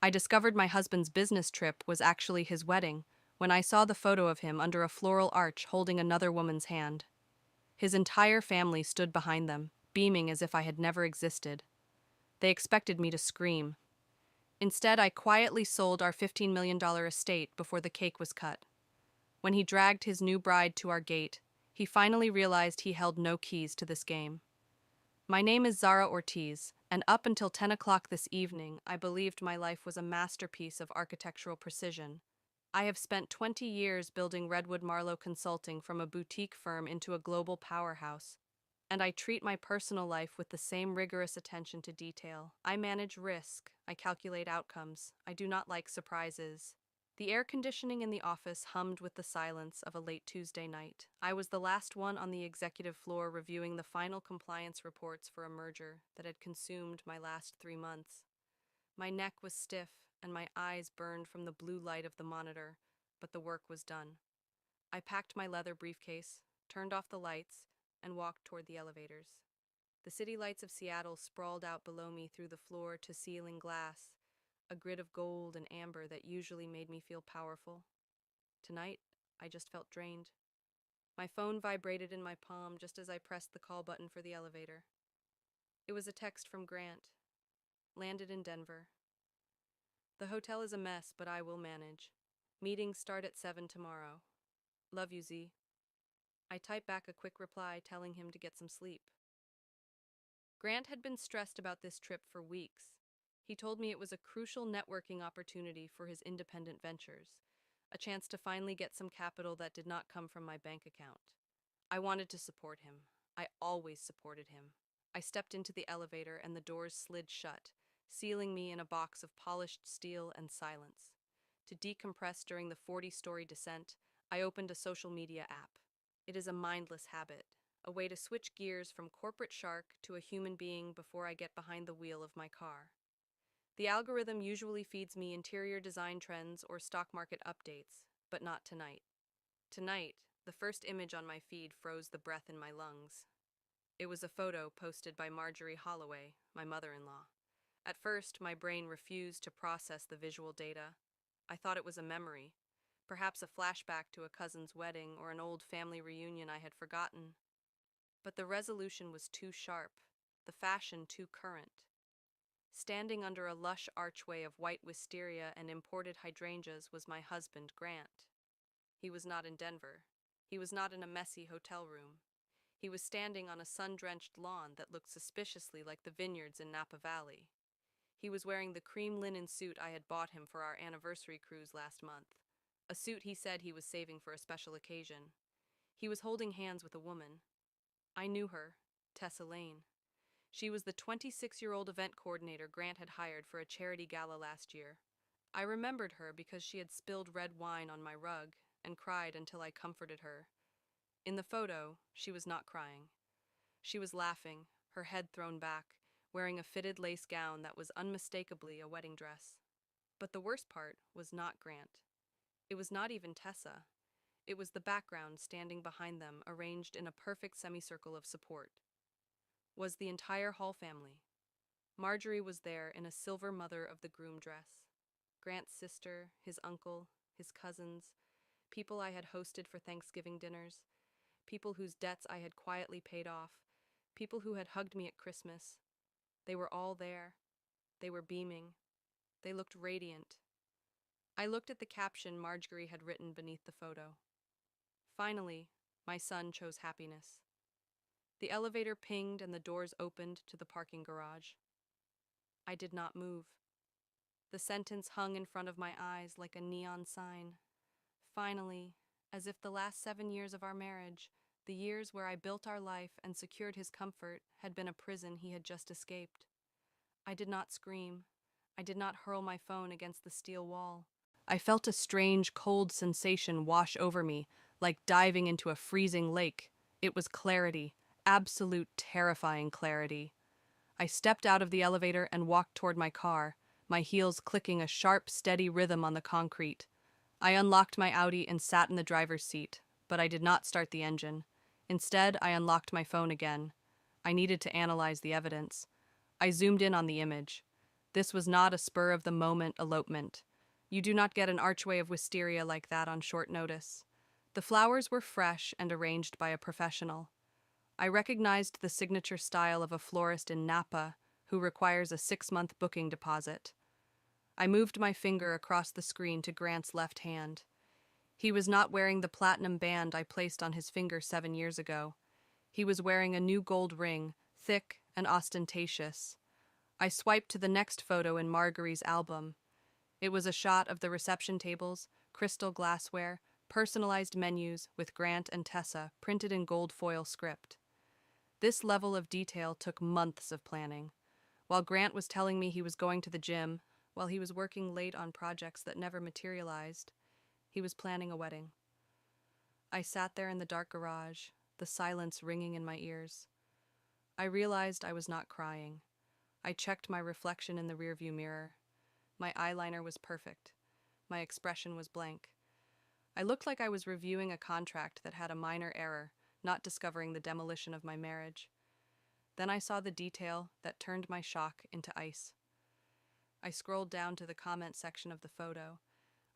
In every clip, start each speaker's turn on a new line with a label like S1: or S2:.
S1: I discovered my husband's business trip was actually his wedding when I saw the photo of him under a floral arch holding another woman's hand. His entire family stood behind them, beaming as if I had never existed. They expected me to scream. Instead, I quietly sold our $15 million estate before the cake was cut. When he dragged his new bride to our gate, he finally realized he held no keys to this game. My name is Zara Ortiz, and up until 10 o'clock this evening, I believed my life was a masterpiece of architectural precision. I have spent 20 years building Redwood Marlowe Consulting from a boutique firm into a global powerhouse, and I treat my personal life with the same rigorous attention to detail. I manage risk, I calculate outcomes, I do not like surprises. The air conditioning in the office hummed with the silence of a late Tuesday night. I was the last one on the executive floor reviewing the final compliance reports for a merger that had consumed my last 3 months. My neck was stiff and my eyes burned from the blue light of the monitor, but the work was done. I packed my leather briefcase, turned off the lights, and walked toward the elevators. The city lights of Seattle sprawled out below me through the floor-to-ceiling glass, a grid of gold and amber that usually made me feel powerful. Tonight, I just felt drained. My phone vibrated in my palm just as I pressed the call button for the elevator. It was a text from Grant. Landed in Denver. The hotel is a mess, but I will manage. Meetings start at 7 tomorrow. Love you, Z. I typed back a quick reply telling him to get some sleep. Grant had been stressed about this trip for weeks. He told me it was a crucial networking opportunity for his independent ventures, a chance to finally get some capital that did not come from my bank account. I wanted to support him. I always supported him. I stepped into the elevator and the doors slid shut, sealing me in a box of polished steel and silence. To decompress during the 40-story descent, I opened a social media app. It is a mindless habit, a way to switch gears from corporate shark to a human being before I get behind the wheel of my car. The algorithm usually feeds me interior design trends or stock market updates, but not tonight. Tonight, the first image on my feed froze the breath in my lungs. It was a photo posted by Marjorie Holloway, my mother-in-law. At first, my brain refused to process the visual data. I thought it was a memory, perhaps a flashback to a cousin's wedding or an old family reunion I had forgotten. But the resolution was too sharp, the fashion too current. Standing under a lush archway of white wisteria and imported hydrangeas was my husband, Grant. He was not in Denver. He was not in a messy hotel room. He was standing on a sun-drenched lawn that looked suspiciously like the vineyards in Napa Valley. He was wearing the cream linen suit I had bought him for our anniversary cruise last month, a suit he said he was saving for a special occasion. He was holding hands with a woman. I knew her, Tessa Lane. She was the 26-year-old event coordinator Grant had hired for a charity gala last year. I remembered her because she had spilled red wine on my rug and cried until I comforted her. In the photo, she was not crying. She was laughing, her head thrown back, wearing a fitted lace gown that was unmistakably a wedding dress. But the worst part was not Grant. It was not even Tessa. It was the background standing behind them, arranged in a perfect semicircle of support. Was the entire Hall family. Marjorie was there in a silver mother of the groom dress. Grant's sister, his uncle, his cousins, people I had hosted for Thanksgiving dinners, people whose debts I had quietly paid off, people who had hugged me at Christmas. They were all there. They were beaming. They looked radiant. I looked at the caption Marjorie had written beneath the photo. Finally, my son chose happiness. The elevator pinged and the doors opened to the parking garage. I did not move. The sentence hung in front of my eyes like a neon sign. Finally, as if the last 7 years of our marriage, the years where I built our life and secured his comfort, had been a prison he had just escaped. I did not scream. I did not hurl my phone against the steel wall. I felt a strange, cold sensation wash over me, like diving into a freezing lake. It was clarity, absolute terrifying clarity. I stepped out of the elevator and walked toward my car, my heels clicking a sharp, steady rhythm on the concrete. I unlocked my Audi and sat in the driver's seat, but I did not start the engine. Instead, I unlocked my phone again. I needed to analyze the evidence. I zoomed in on the image. This was not a spur-of-the-moment elopement. You do not get an archway of wisteria like that on short notice. The flowers were fresh and arranged by a professional. I recognized the signature style of a florist in Napa who requires a 6-month booking deposit. I moved my finger across the screen to Grant's left hand. He was not wearing the platinum band I placed on his finger 7 years ago. He was wearing a new gold ring, thick and ostentatious. I swiped to the next photo in Marguerite's album. It was a shot of the reception tables, crystal glassware, personalized menus with Grant and Tessa printed in gold foil script. This level of detail took months of planning. While Grant was telling me he was going to the gym, while he was working late on projects that never materialized, he was planning a wedding. I sat there in the dark garage, the silence ringing in my ears. I realized I was not crying. I checked my reflection in the rearview mirror. My eyeliner was perfect. My expression was blank. I looked like I was reviewing a contract that had a minor error, not discovering the demolition of my marriage. Then I saw the detail that turned my shock into ice. I scrolled down to the comment section of the photo.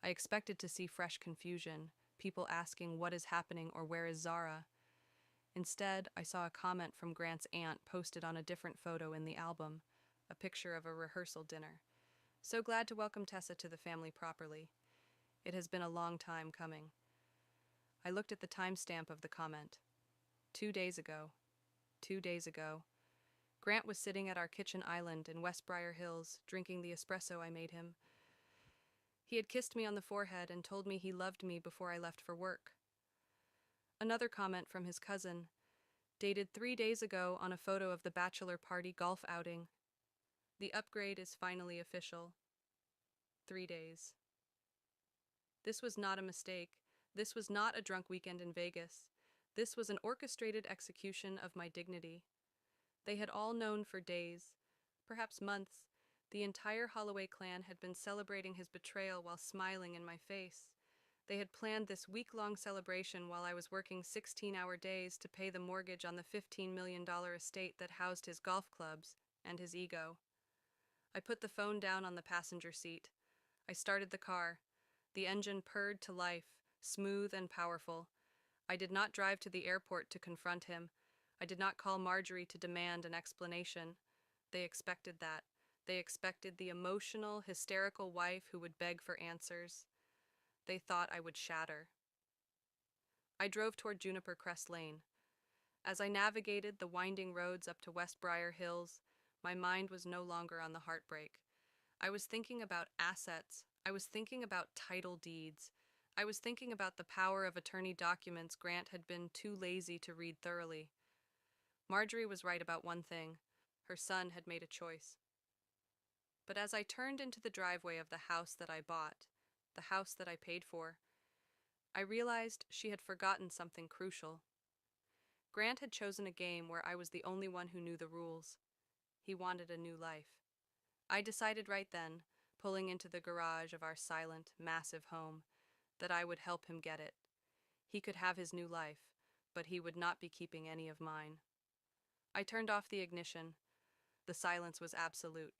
S1: I expected to see fresh confusion, people asking what is happening or where is Zara. Instead, I saw a comment from Grant's aunt posted on a different photo in the album, a picture of a rehearsal dinner. So glad to welcome Tessa to the family properly. It has been a long time coming. I looked at the timestamp of the comment. 2 days ago. 2 days ago. Grant was sitting at our kitchen island in Westbriar Hills, drinking the espresso I made him. He had kissed me on the forehead and told me he loved me before I left for work. Another comment from his cousin, dated 3 days ago on a photo of the bachelor party golf outing. The upgrade is finally official. 3 days. This was not a mistake. This was not a drunk weekend in Vegas. This was an orchestrated execution of my dignity. They had all known for days, perhaps months. The entire Holloway clan had been celebrating his betrayal while smiling in my face. They had planned this week-long celebration while I was working 16-hour days to pay the mortgage on the $15 million estate that housed his golf clubs and his ego. I put the phone down on the passenger seat. I started the car. The engine purred to life, smooth and powerful. I did not drive to the airport to confront him. I did not call Marjorie to demand an explanation. They expected that. They expected the emotional, hysterical wife who would beg for answers. They thought I would shatter. I drove toward Juniper Crest Lane. As I navigated the winding roads up to Westbriar Hills, my mind was no longer on the heartbreak. I was thinking about assets. I was thinking about title deeds. I was thinking about the power of attorney documents Grant had been too lazy to read thoroughly. Marjorie was right about one thing. Her son had made a choice. But as I turned into the driveway of the house that I bought, the house that I paid for, I realized she had forgotten something crucial. Grant had chosen a game where I was the only one who knew the rules. He wanted a new life. I decided right then, pulling into the garage of our silent, massive home, that I would help him get it. He could have his new life, but he would not be keeping any of mine. I turned off the ignition. The silence was absolute.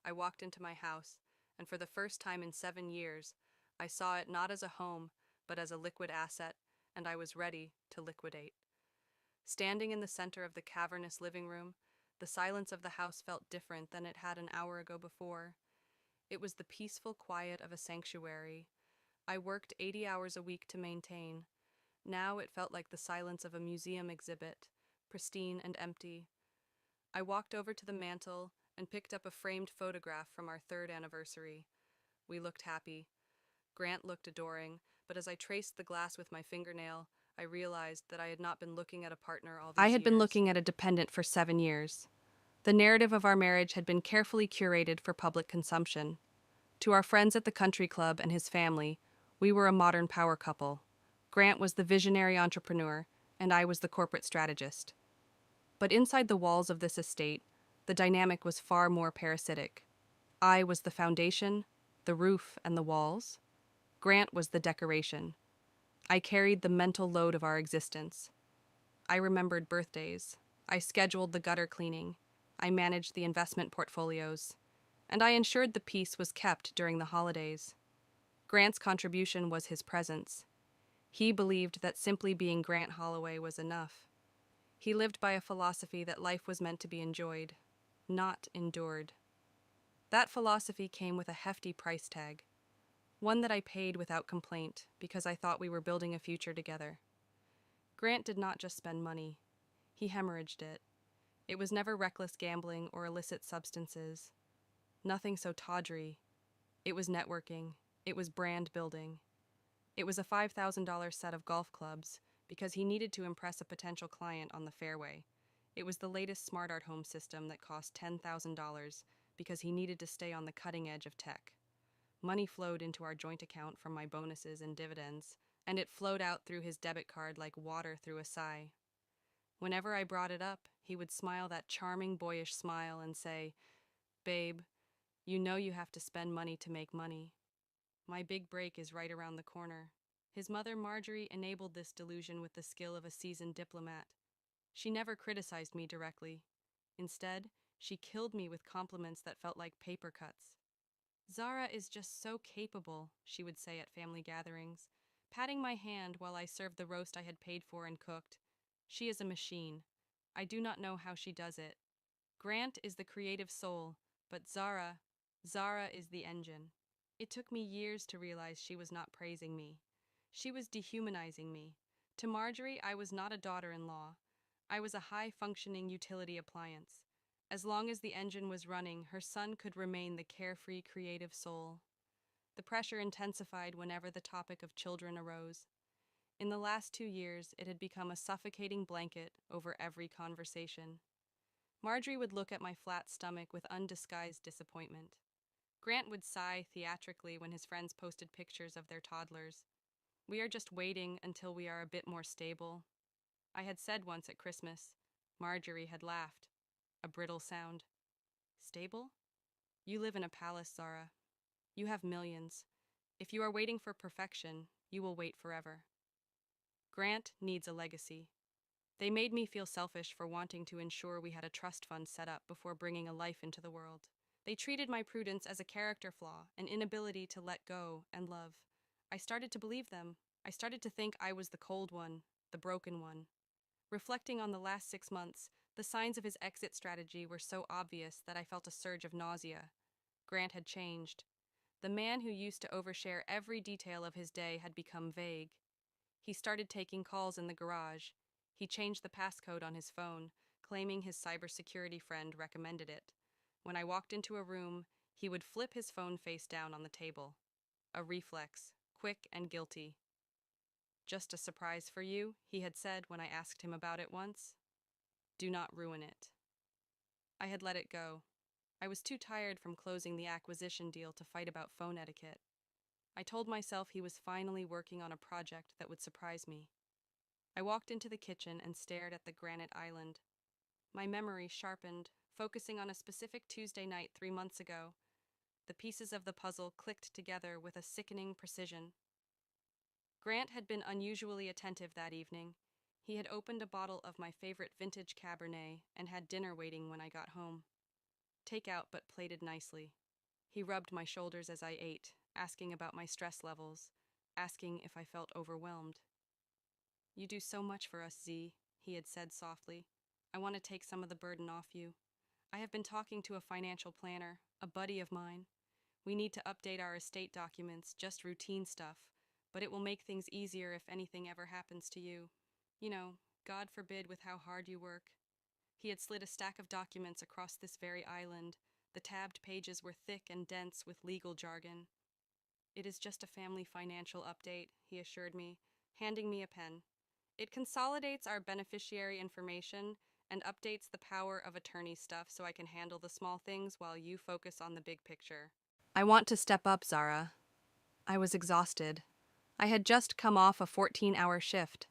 S1: I walked into my house, and for the first time in 7 years, I saw it not as a home, but as a liquid asset, and I was ready to liquidate. Standing in the center of the cavernous living room, the silence of the house felt different than it had an hour ago before. It was the peaceful quiet of a sanctuary. I worked 80 hours a week to maintain. Now it felt like the silence of a museum exhibit, pristine and empty. I walked over to the mantel and picked up a framed photograph from our 3rd anniversary. We looked happy. Grant looked adoring, but as I traced the glass with my fingernail, I realized that I had not been looking at a partner all these years. I had been looking at a dependent for 7 years. The narrative of our marriage had been carefully curated for public consumption. To our friends at the country club and his family, we were a modern power couple. Grant was the visionary entrepreneur, and I was the corporate strategist. But inside the walls of this estate, the dynamic was far more parasitic. I was the foundation, the roof, and the walls. Grant was the decoration. I carried the mental load of our existence. I remembered birthdays. I scheduled the gutter cleaning. I managed the investment portfolios. and I ensured the peace was kept during the holidays. Grant's contribution was his presence. He believed that simply being Grant Holloway was enough. He lived by a philosophy that life was meant to be enjoyed, not endured. That philosophy came with a hefty price tag, one that I paid without complaint because I thought we were building a future together. Grant did not just spend money, he hemorrhaged it. It was never reckless gambling or illicit substances. Nothing so tawdry. It was networking. It was brand building. It was a $5,000 set of golf clubs because he needed to impress a potential client on the fairway. It was the latest smart art home system that cost $10,000 because he needed to stay on the cutting edge of tech. Money flowed into our joint account from my bonuses and dividends, and it flowed out through his debit card like water through a sigh. Whenever I brought it up, he would smile that charming, boyish smile and say, "Babe, you know you have to spend money to make money. My big break is right around the corner." His mother, Marjorie, enabled this delusion with the skill of a seasoned diplomat. She never criticized me directly. Instead, she killed me with compliments that felt like paper cuts. "Zara is just so capable," she would say at family gatherings, patting my hand while I served the roast I had paid for and cooked. "She is a machine. I do not know how she does it. Grant is the creative soul, but Zara is the engine." It took me years to realize she was not praising me. She was dehumanizing me. To Marjorie, I was not a daughter-in-law. I was a high-functioning utility appliance. As long as the engine was running, her son could remain the carefree, creative soul. The pressure intensified whenever the topic of children arose. In the last 2 years, it had become a suffocating blanket over every conversation. Marjorie would look at my flat stomach with undisguised disappointment. Grant would sigh theatrically when his friends posted pictures of their toddlers. "We are just waiting until we are a bit more stable," I had said once at Christmas. Marjorie had laughed. A brittle sound. "Stable? You live in a palace, Zara. You have millions. If you are waiting for perfection, you will wait forever." Grant needs a legacy. They made me feel selfish for wanting to ensure we had a trust fund set up before bringing a life into the world. They treated my prudence as a character flaw, an inability to let go and love. I started to believe them. I started to think I was the cold one, the broken one. Reflecting on the last 6 months, the signs of his exit strategy were so obvious that I felt a surge of nausea. Grant had changed. The man who used to overshare every detail of his day had become vague. He started taking calls in the garage. He changed the passcode on his phone, claiming his cybersecurity friend recommended it. When I walked into a room, he would flip his phone face down on the table. A reflex, quick and guilty. "Just a surprise for you," he had said when I asked him about it once. "Do not ruin it." I had let it go. I was too tired from closing the acquisition deal to fight about phone etiquette. I told myself he was finally working on a project that would surprise me. I walked into the kitchen and stared at the granite island. My memory sharpened, focusing on a specific Tuesday night 3 months ago. The pieces of the puzzle clicked together with a sickening precision. Grant had been unusually attentive that evening. He had opened a bottle of my favorite vintage Cabernet and had dinner waiting when I got home. Takeout, but plated nicely. He rubbed my shoulders as I ate, asking about my stress levels, asking if I felt overwhelmed. "You do so much for us, Z," he had said softly. "I want to take some of the burden off you. I have been talking to a financial planner, a buddy of mine. We need to update our estate documents, just routine stuff, but it will make things easier if anything ever happens to you. You know, God forbid with how hard you work." He had slid a stack of documents across this very island. The tabbed pages were thick and dense with legal jargon. "It is just a family financial update," he assured me, handing me a pen. "It consolidates our beneficiary information and updates the power of attorney stuff so I can handle the small things while you focus on the big picture." I want to step up, Zara. I was exhausted. I had just come off a 14-hour shift.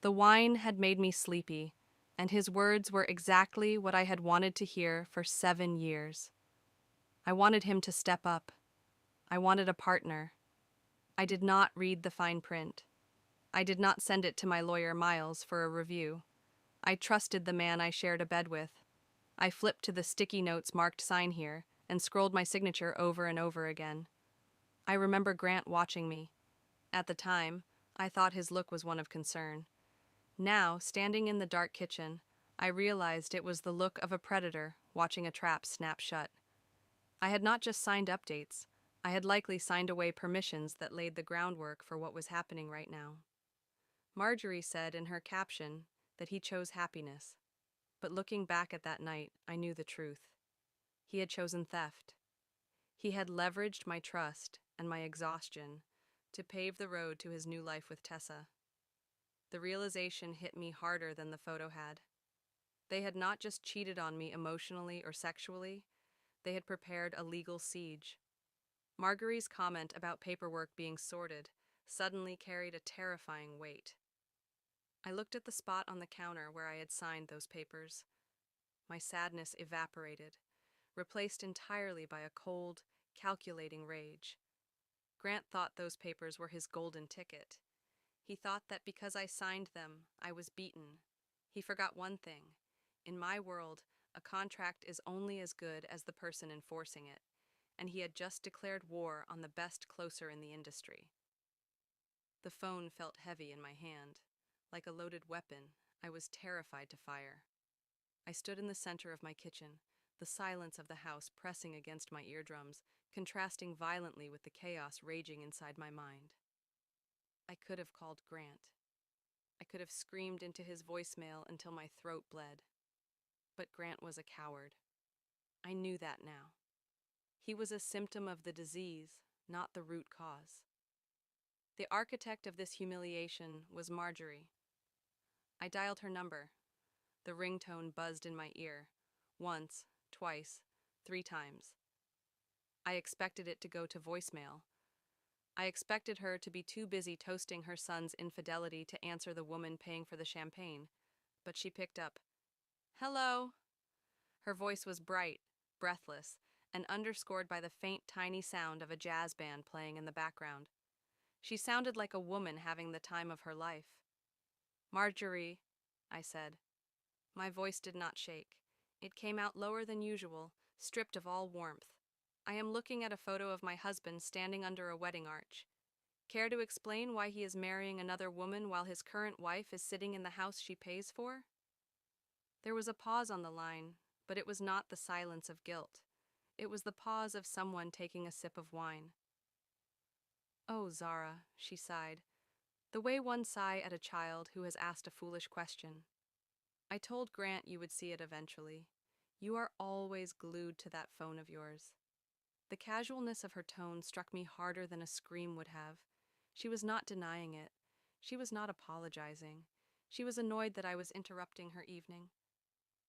S1: The wine had made me sleepy, and his words were exactly what I had wanted to hear for 7 years. I wanted him to step up. I wanted a partner. I did not read the fine print. I did not send it to my lawyer Miles for a review. I trusted the man I shared a bed with. I flipped to the sticky notes marked "sign here" and scrolled my signature over and over again. I remember Grant watching me. At the time, I thought his look was one of concern. Now, standing in the dark kitchen, I realized it was the look of a predator watching a trap snap shut. I had not just signed updates, I had likely signed away permissions that laid the groundwork for what was happening right now. Marjorie said in her caption that he chose happiness, but looking back at that night, I knew the truth. He had chosen theft. He had leveraged my trust and my exhaustion to pave the road to his new life with Tessa. The realization hit me harder than the photo had. They had not just cheated on me emotionally or sexually, they had prepared a legal siege. Marjorie's comment about paperwork being sorted suddenly carried a terrifying weight. I looked at the spot on the counter where I had signed those papers. My sadness evaporated, replaced entirely by a cold, calculating rage. Grant thought those papers were his golden ticket. He thought that because I signed them, I was beaten. He forgot one thing. In my world, a contract is only as good as the person enforcing it, and he had just declared war on the best closer in the industry. The phone felt heavy in my hand. Like a loaded weapon, I was terrified to fire. I stood in the center of my kitchen, the silence of the house pressing against my eardrums, contrasting violently with the chaos raging inside my mind. I could have called Grant. I could have screamed into his voicemail until my throat bled. But Grant was a coward. I knew that now. He was a symptom of the disease, not the root cause. The architect of this humiliation was Marjorie. I dialed her number. The ringtone buzzed in my ear. Once, twice, 3 times. I expected it to go to voicemail. I expected her to be too busy toasting her son's infidelity to answer the woman paying for the champagne. But she picked up. "Hello." Her voice was bright, breathless, and underscored by the faint, tiny sound of a jazz band playing in the background. She sounded like a woman having the time of her life. "Marjorie," I said. My voice did not shake. It came out lower than usual, stripped of all warmth. "I am looking at a photo of my husband standing under a wedding arch. Care to explain why he is marrying another woman while his current wife is sitting in the house she pays for?" There was a pause on the line, but it was not the silence of guilt. It was the pause of someone taking a sip of wine. "Oh, Zara," she sighed, the way one sigh at a child who has asked a foolish question. "I told Grant you would see it eventually. You are always glued to that phone of yours." The casualness of her tone struck me harder than a scream would have. She was not denying it. She was not apologizing. She was annoyed that I was interrupting her evening.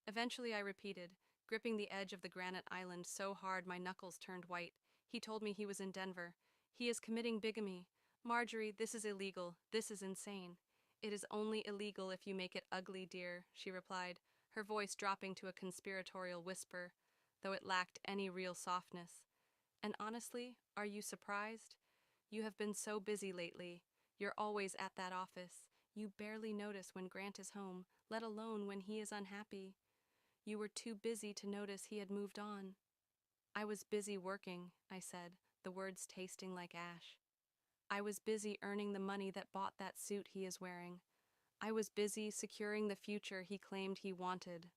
S1: Eventually I repeated, gripping the edge of the granite island so hard my knuckles turned white. "He told me he was in Denver. He is committing bigamy. Marjorie, this is illegal. This is insane." "It is only illegal if you make it ugly, dear," she replied, her voice dropping to a conspiratorial whisper, though it lacked any real softness. "And honestly, are you surprised? You have been so busy lately. You're always at that office. You barely notice when Grant is home, let alone when he is unhappy. You were too busy to notice he had moved on." "I was busy working," I said, the words tasting like ash. "I was busy earning the money that bought that suit he is wearing. I was busy securing the future he claimed he wanted."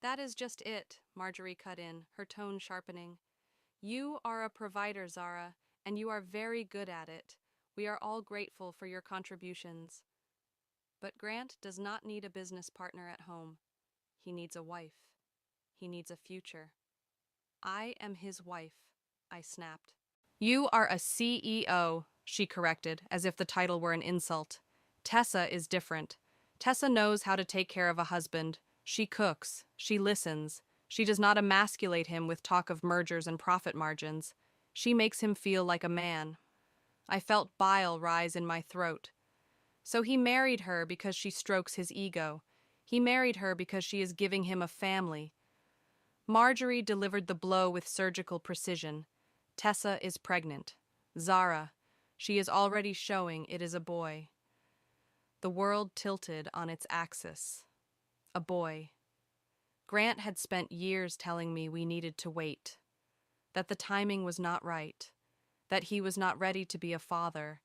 S1: "That is just it," Marjorie cut in, her tone sharpening. "You are a provider, Zara, and you are very good at it. We are all grateful for your contributions. But Grant does not need a business partner at home. He needs a wife. He needs a future." "I am his wife," I snapped. "You are a CEO," she corrected, as if the title were an insult. "Tessa is different. Tessa knows how to take care of a husband. She cooks. She listens. She does not emasculate him with talk of mergers and profit margins. She makes him feel like a man." I felt bile rise in my throat. So he married her because she strokes his ego. He married her because she is giving him a family. Marjorie delivered the blow with surgical precision. Tessa is pregnant. Zara. She is already showing it is a boy. The world tilted on its axis. A boy. Grant had spent years telling me we needed to wait. that the timing was not right, that he was not ready to be a father,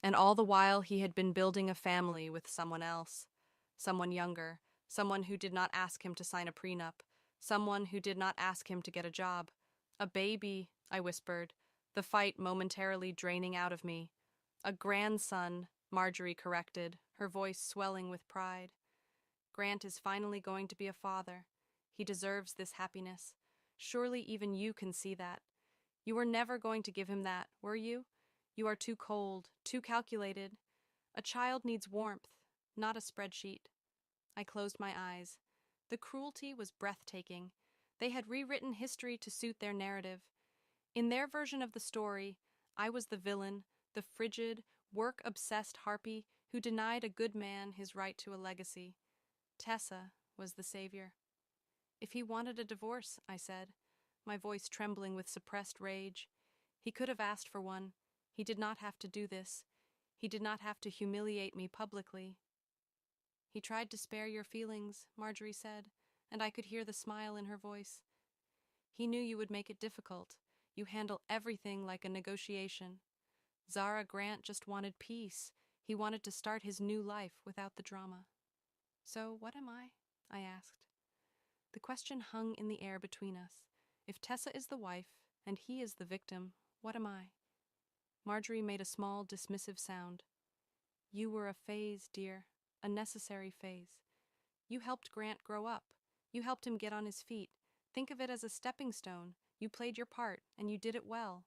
S1: and all the while he had been building a family with someone else, someone younger, someone who did not ask him to sign a prenup, someone who did not ask him to get a job. A baby, I whispered, the fight momentarily draining out of me. A grandson, Marjorie corrected, her voice swelling with pride. Grant is finally going to be a father. He deserves this happiness. Surely even you can see that. You were never going to give him that, were you? You are too cold, too calculated. A child needs warmth, not a spreadsheet. I closed my eyes. The cruelty was breathtaking. They had rewritten history to suit their narrative. In their version of the story, I was the villain, the frigid, work-obsessed harpy who denied a good man his right to a legacy. Tessa was the savior. If he wanted a divorce, I said, my voice trembling with suppressed rage. He could have asked for one. He did not have to do this. He did not have to humiliate me publicly. He tried to spare your feelings, Marjorie said, and I could hear the smile in her voice. He knew you would make it difficult. You handle everything like a negotiation. Zara Grant just wanted peace. He wanted to start his new life without the drama. So what am I? I asked. The question hung in the air between us. If Tessa is the wife, and he is the victim, what am I? Marjorie made a small, dismissive sound. You were a phase, dear, a necessary phase. You helped Grant grow up. You helped him get on his feet. Think of it as a stepping stone. You played your part, and you did it well.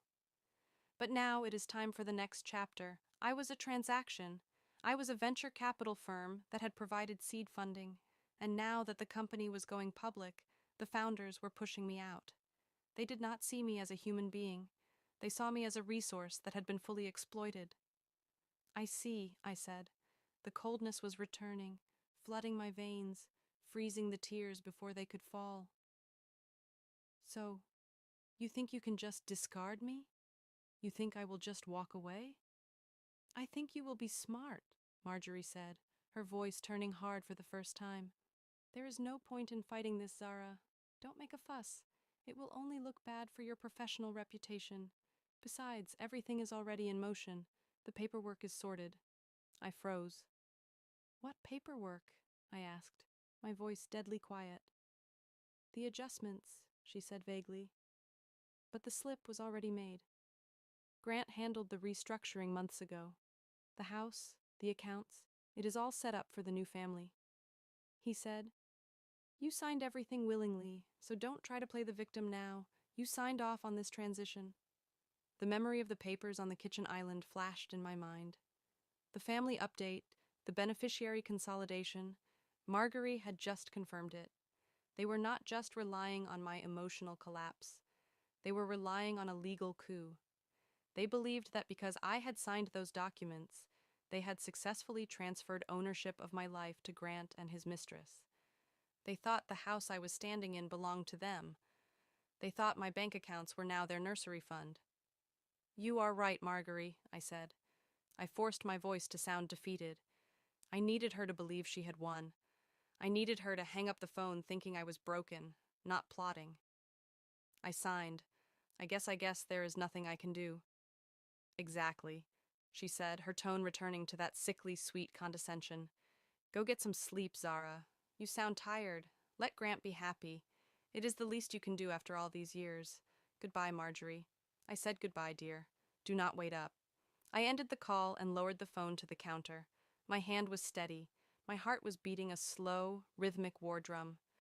S1: But now it is time for the next chapter. I was a transaction. I was a venture capital firm that had provided seed funding, and now that the company was going public, the founders were pushing me out. They did not see me as a human being. They saw me as a resource that had been fully exploited. I see, I said. The coldness was returning, flooding my veins, freezing the tears before they could fall. So, you think you can just discard me? You think I will just walk away? I think you will be smart, Marjorie said, her voice turning hard for the first time. There is no point in fighting this, Zara. Don't make a fuss. It will only look bad for your professional reputation. Besides, everything is already in motion. The paperwork is sorted. I froze. What paperwork? I asked, my voice deadly quiet. The adjustments, she said vaguely. But the slip was already made. Grant handled the restructuring months ago. The house, the accounts, it is all set up for the new family. He said, You signed everything willingly, so don't try to play the victim now. You signed off on this transition. The memory of the papers on the kitchen island flashed in my mind. The family update, the beneficiary consolidation, Marguerite had just confirmed it. They were not just relying on my emotional collapse. They were relying on a legal coup. They believed that because I had signed those documents, they had successfully transferred ownership of my life to Grant and his mistress. They thought the house I was standing in belonged to them. They thought my bank accounts were now their nursery fund. You are right, Marguerite, I said. I forced my voice to sound defeated. I needed her to believe she had won. I needed her to hang up the phone thinking I was broken, not plotting. I signed. I guess there is nothing I can do. Exactly, she said, her tone returning to that sickly sweet condescension. Go get some sleep, Zara. You sound tired. Let Grant be happy. It is the least you can do after all these years. Goodbye, Marjorie. I said goodbye, dear. Do not wait up. I ended the call and lowered the phone to the counter. My hand was steady. My heart was beating a slow, rhythmic war drum.